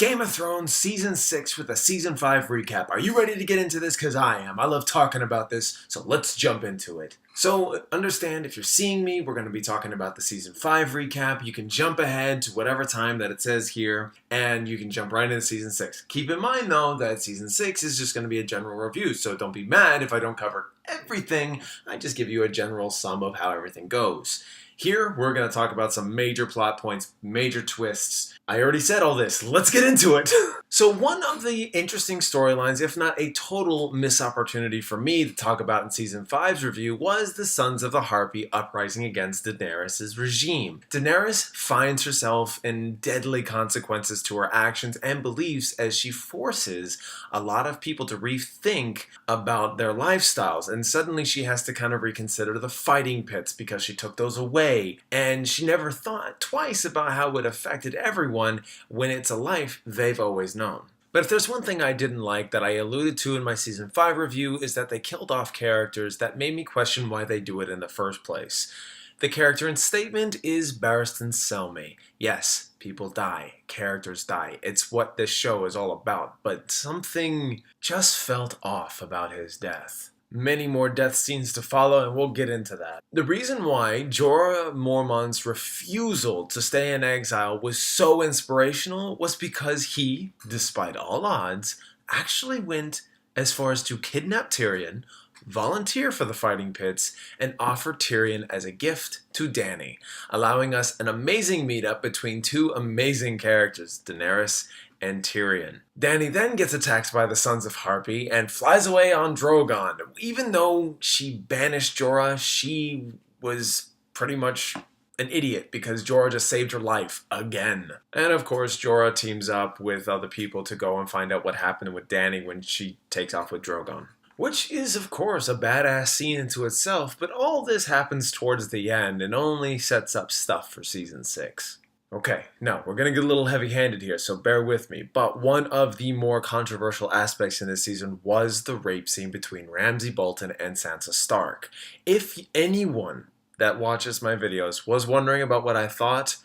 Game of Thrones Season 6 with a Season 5 recap. Are you ready to get into this? Because I am. I love talking about this, so let's jump into it. So, understand, if you're seeing me, we're going to be talking about the Season 5 recap. You can jump ahead to whatever time that it says here, and you can jump right into Season 6. Keep in mind, though, that Season 6 is just going to be a general review, so don't be mad if I don't cover everything. I just give you a general sum of how everything goes. Here, we're going to talk about some major plot points, major twists. I already said all this. Let's get into it. So one of the interesting storylines, if not a total missed opportunity for me to talk about in Season 5's review, was the Sons of the Harpy uprising against Daenerys' regime. Daenerys finds herself in deadly consequences to her actions and beliefs as she forces a lot of people to rethink about their lifestyles, and suddenly she has to kind of reconsider the fighting pits because she took those away, and she never thought twice about how it affected everyone when it's a life they've always known. But if there's one thing I didn't like that I alluded to in my Season 5 review is that they killed off characters that made me question why they do it in the first place. The character in statement is Barristan Selmy. Yes, people die, characters die. It's what this show is all about, but something just felt off about his death. Many more death scenes to follow, and we'll get into that. The reason why Jorah Mormont's refusal to stay in exile was so inspirational was because he, despite all odds, actually went as far as to kidnap Tyrion, volunteer for the fighting pits, and offer Tyrion as a gift to Dany, allowing us an amazing meetup between two amazing characters, Daenerys and Tyrion. Dany then gets attacked by the Sons of Harpy and flies away on Drogon. Even though she banished Jorah, she was pretty much an idiot because Jorah just saved her life again. And of course, Jorah teams up with other people to go and find out what happened with Dany when she takes off with Drogon. Which is, of course, a badass scene into itself, but all this happens towards the end and only sets up stuff for Season 6. Okay, now, we're going to get a little heavy-handed here, so bear with me, but one of the more controversial aspects in this season was the rape scene between Ramsay Bolton and Sansa Stark. If anyone that watches my videos was wondering about what I thought,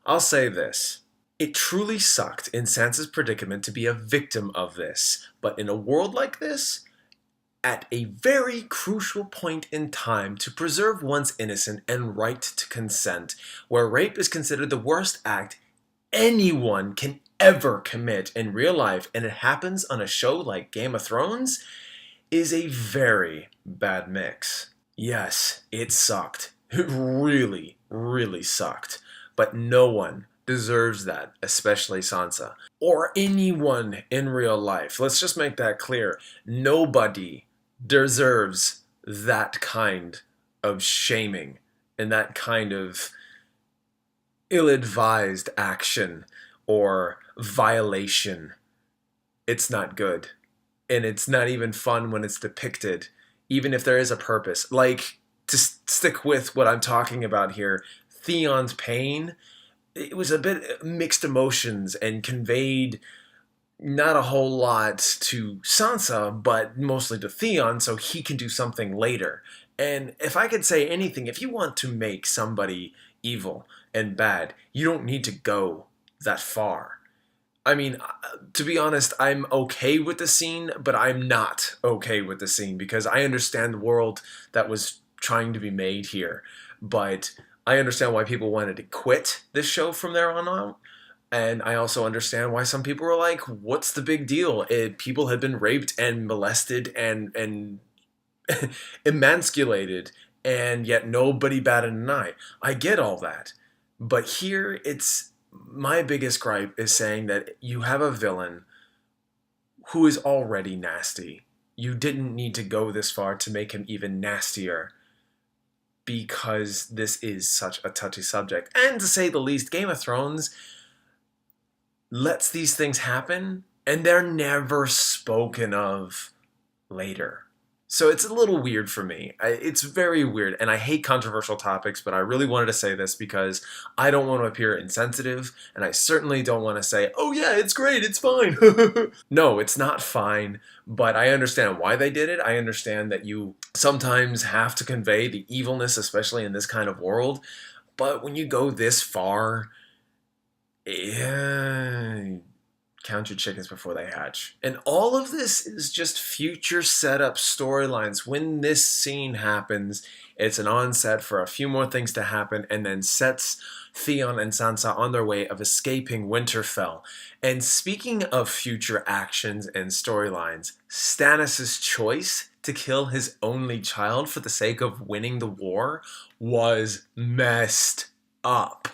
I'll say this. It truly sucked in Sansa's predicament to be a victim of this, but in a world like this, at a very crucial point in time to preserve one's innocence and right to consent, where rape is considered the worst act anyone can ever commit in real life, and it happens on a show like Game of Thrones, is a very bad mix. Yes, it sucked. It really, really sucked. But no one deserves that, especially Sansa. Or anyone in real life. Let's just make that clear. Nobody deserves that kind of shaming and that kind of ill-advised action or violation. It's not good. And it's not even fun when it's depicted, even if there is a purpose. Like, to stick with what I'm talking about here, Theon's pain, it was a bit mixed emotions and conveyed not a whole lot to Sansa, but mostly to Theon, so he can do something later. And if I could say anything, if you want to make somebody evil and bad, you don't need to go that far. I mean, to be honest, I'm okay with the scene, but I'm not okay with the scene because I understand the world that was trying to be made here. But I understand why people wanted to quit this show from there on out. And I also understand why some people were like, what's the big deal? People had been raped and molested and emasculated, and yet nobody batted an eye. I get all that. But here, it's my biggest gripe is saying that you have a villain who is already nasty. You didn't need to go this far to make him even nastier, because this is such a touchy subject. And to say the least, Game of Thrones lets these things happen, and they're never spoken of later. So it's a little weird for me. It's very weird, and I hate controversial topics, but I really wanted to say this because I don't want to appear insensitive, and I certainly don't want to say, oh yeah, it's great, it's fine. No, it's not fine, but I understand why they did it. I understand that you sometimes have to convey the evilness, especially in this kind of world, but when you go this far, yeah, count your chickens before they hatch. And all of this is just future setup storylines. When this scene happens, it's an onset for a few more things to happen and then sets Theon and Sansa on their way of escaping Winterfell. And speaking of future actions and storylines, Stannis' choice to kill his only child for the sake of winning the war was messed up.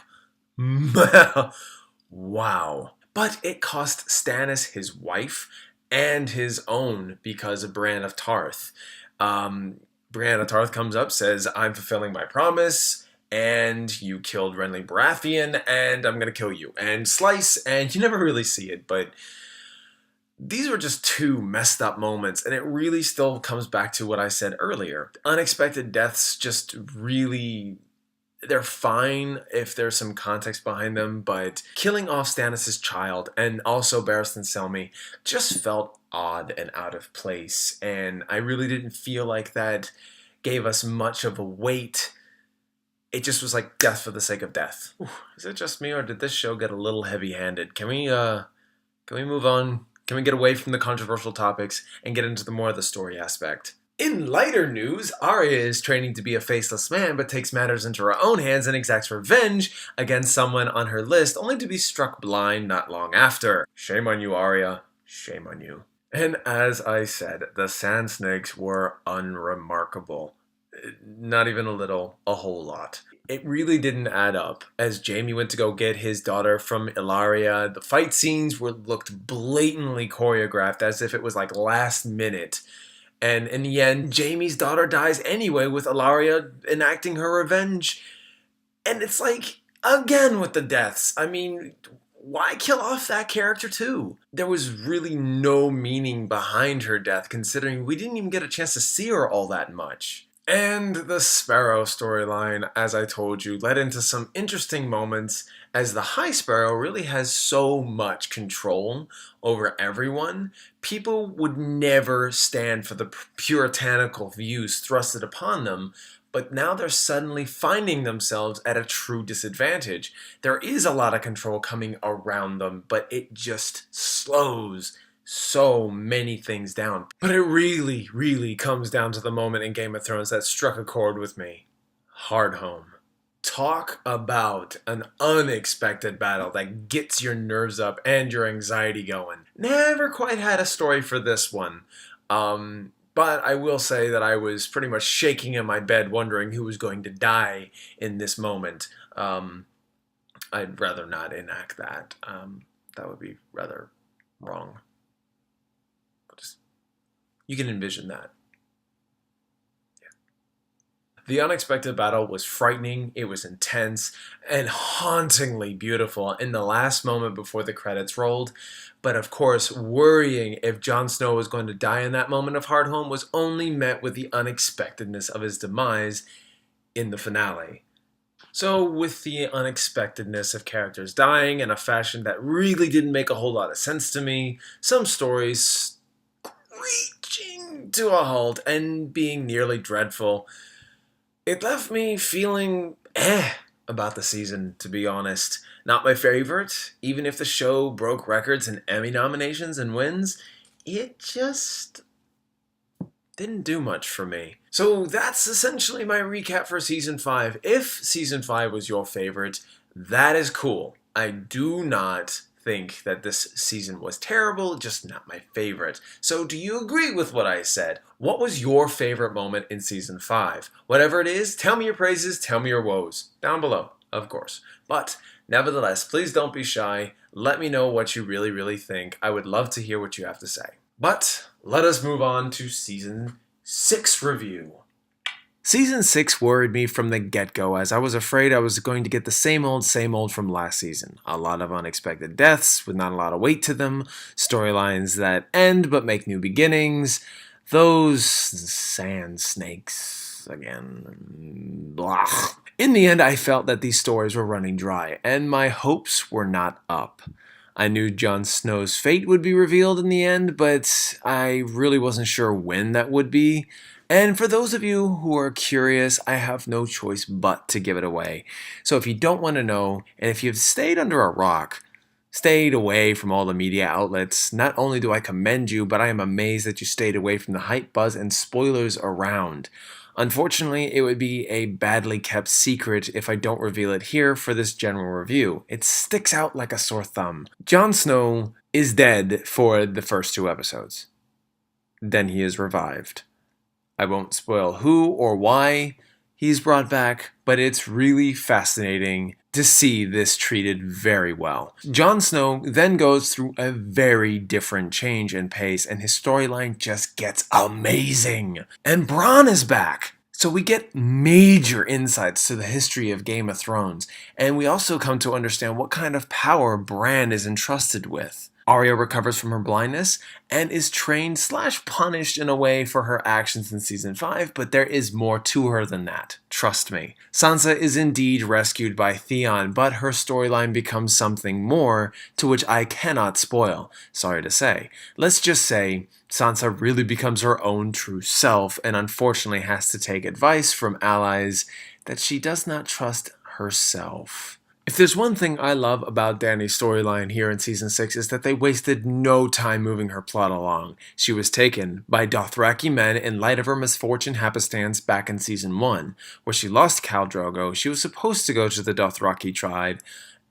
Wow. But it cost Stannis his wife and his own because of Brienne of Tarth. Brienne of Tarth comes up, says, I'm fulfilling my promise, and you killed Renly Baratheon, and I'm going to kill you. And slice, and you never really see it, but these were just two messed up moments, and it really still comes back to what I said earlier. Unexpected deaths just really, they're fine if there's some context behind them, but killing off Stannis' child and also Barristan Selmy just felt odd and out of place, and I really didn't feel like that gave us much of a weight. It just was like death for the sake of death. Is it just me, or did this show get a little heavy-handed? Can we move on? Can we get away from the controversial topics and get into the more of the story aspect? In lighter news, Arya is training to be a faceless man, but takes matters into her own hands and exacts revenge against someone on her list, only to be struck blind not long after. Shame on you, Arya. Shame on you. And as I said, the Sand Snakes were unremarkable. Not even a little, a whole lot. It really didn't add up. As Jaime went to go get his daughter from Ilaria, the fight scenes looked blatantly choreographed as if it was like last minute. And in the end, Jaime's daughter dies anyway with Ilaria enacting her revenge. And it's like, again with the deaths. I mean, why kill off that character too? There was really no meaning behind her death, considering we didn't even get a chance to see her all that much. And the Sparrow storyline, as I told you, led into some interesting moments, as the High Sparrow really has so much control over everyone. People would never stand for the puritanical views thrusted upon them, but now they're suddenly finding themselves at a true disadvantage. There is a lot of control coming around them, but it just slows so many things down. But it really, really comes down to the moment in Game of Thrones that struck a chord with me. Hardhome. Talk about an unexpected battle that gets your nerves up and your anxiety going. Never quite had a story for this one. But I will say that I was pretty much shaking in my bed wondering who was going to die in this moment. I'd rather not enact that. That would be rather wrong. You can envision that. Yeah. The unexpected battle was frightening, it was intense, and hauntingly beautiful in the last moment before the credits rolled. But of course, worrying if Jon Snow was going to die in that moment of Hardhome was only met with the unexpectedness of his demise in the finale. So with the unexpectedness of characters dying in a fashion that really didn't make a whole lot of sense to me, some stories reaching to a halt and being nearly dreadful, it left me feeling about the season, to be honest. Not my favorite, even if the show broke records in Emmy nominations and wins, it just didn't do much for me. So that's essentially my recap for Season 5. If Season 5 was your favorite, that is cool. I do not think that this season was terrible, just not my favorite. So do you agree with what I said? What was your favorite moment in Season 5? Whatever it is, tell me your praises, tell me your woes. Down below, of course. But nevertheless, please don't be shy. Let me know what you really, really think. I would love to hear what you have to say. But let us move on to Season 6 review. Season 6 worried me from the get-go, as I was afraid I was going to get the same old from last season. A lot of unexpected deaths with not a lot of weight to them, storylines that end but make new beginnings, those sand snakes again, blah. In the end, I felt that these stories were running dry, and my hopes were not up. I knew Jon Snow's fate would be revealed in the end, but I really wasn't sure when that would be. And for those of you who are curious, I have no choice but to give it away. So if you don't want to know, and if you've stayed under a rock, stayed away from all the media outlets. Not only do I commend you, but I am amazed that you stayed away from the hype, buzz, and spoilers around. Unfortunately, it would be a badly kept secret if I don't reveal it here for this general review. It sticks out like a sore thumb. Jon Snow is dead for the first 2 episodes. Then he is revived. I won't spoil who or why he's brought back, but it's really fascinating to see this treated very well. Jon Snow then goes through a very different change in pace, and his storyline just gets amazing. And Bronn is back! So we get major insights to the history of Game of Thrones, and we also come to understand what kind of power Bran is entrusted with. Arya recovers from her blindness and is trained/punished in a way for her actions in Season 5, but there is more to her than that. Trust me. Sansa is indeed rescued by Theon, but her storyline becomes something more, to which I cannot spoil. Sorry to say. Let's just say Sansa really becomes her own true self, and unfortunately has to take advice from allies that she does not trust herself. If there's one thing I love about Dany's storyline here in Season 6 is that they wasted no time moving her plot along. She was taken by Dothraki men in light of her misfortune happenstance back in Season 1, where she lost Khal Drogo. She was supposed to go to the Dothraki tribe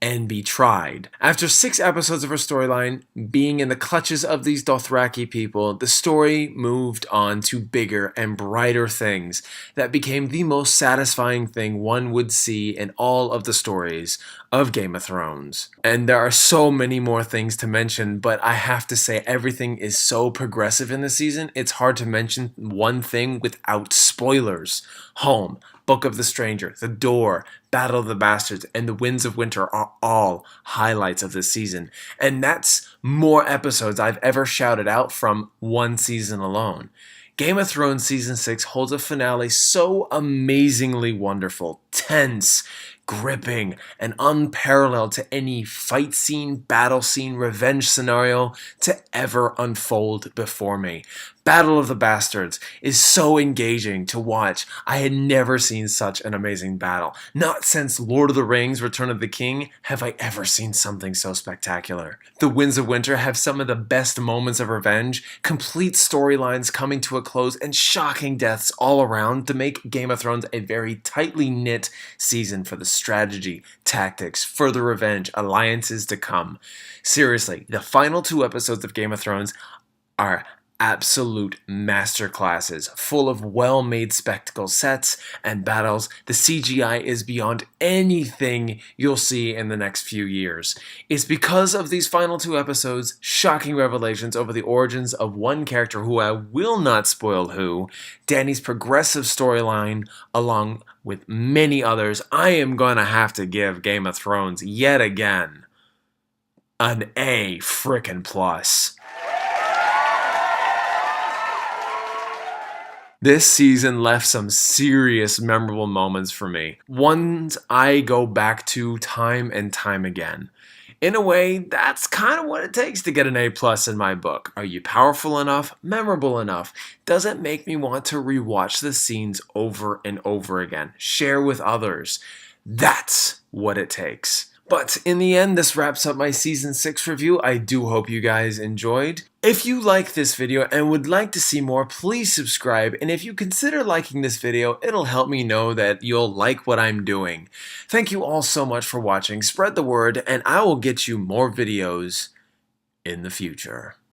and be tried. After 6 episodes of her storyline being in the clutches of these Dothraki people, the story moved on to bigger and brighter things that became the most satisfying thing one would see in all of the stories of Game of Thrones. And there are so many more things to mention, but I have to say everything is so progressive in the season, it's hard to mention one thing without spoilers. Home, Book of the Stranger, The Door, Battle of the Bastards, and The Winds of Winter are all highlights of this season. And that's more episodes I've ever shouted out from one season alone. Game of Thrones Season 6 holds a finale so amazingly wonderful, tense, gripping, and unparalleled to any fight scene, battle scene, revenge scenario to ever unfold before me. Battle of the Bastards is so engaging to watch. I had never seen such an amazing battle. Not since Lord of the Rings Return of the King have I ever seen something so spectacular. The Winds of Winter have some of the best moments of revenge, complete storylines coming to a close, and shocking deaths all around to make Game of Thrones a very tightly knit season for the strategy, tactics, further revenge, alliances to come. Seriously, the final 2 episodes of Game of Thrones are absolute masterclasses, full of well-made spectacle sets and battles. The CGI is beyond anything you'll see in the next few years. It's because of these final 2 episodes, shocking revelations over the origins of one character who I will not spoil who, Dany's progressive storyline, along with many others, I am gonna have to give Game of Thrones yet again an A frickin' plus. This season left some serious memorable moments for me, ones I go back to time and time again. In a way, that's kind of what it takes to get an A+ in my book. Are you powerful enough? Memorable enough? Does it make me want to rewatch the scenes over and over again? Share with others? That's what it takes. But in the end, this wraps up my Season 6 review. I do hope you guys enjoyed. If you like this video and would like to see more, please subscribe. And if you consider liking this video, it'll help me know that you'll like what I'm doing. Thank you all so much for watching. Spread the word, and I will get you more videos in the future.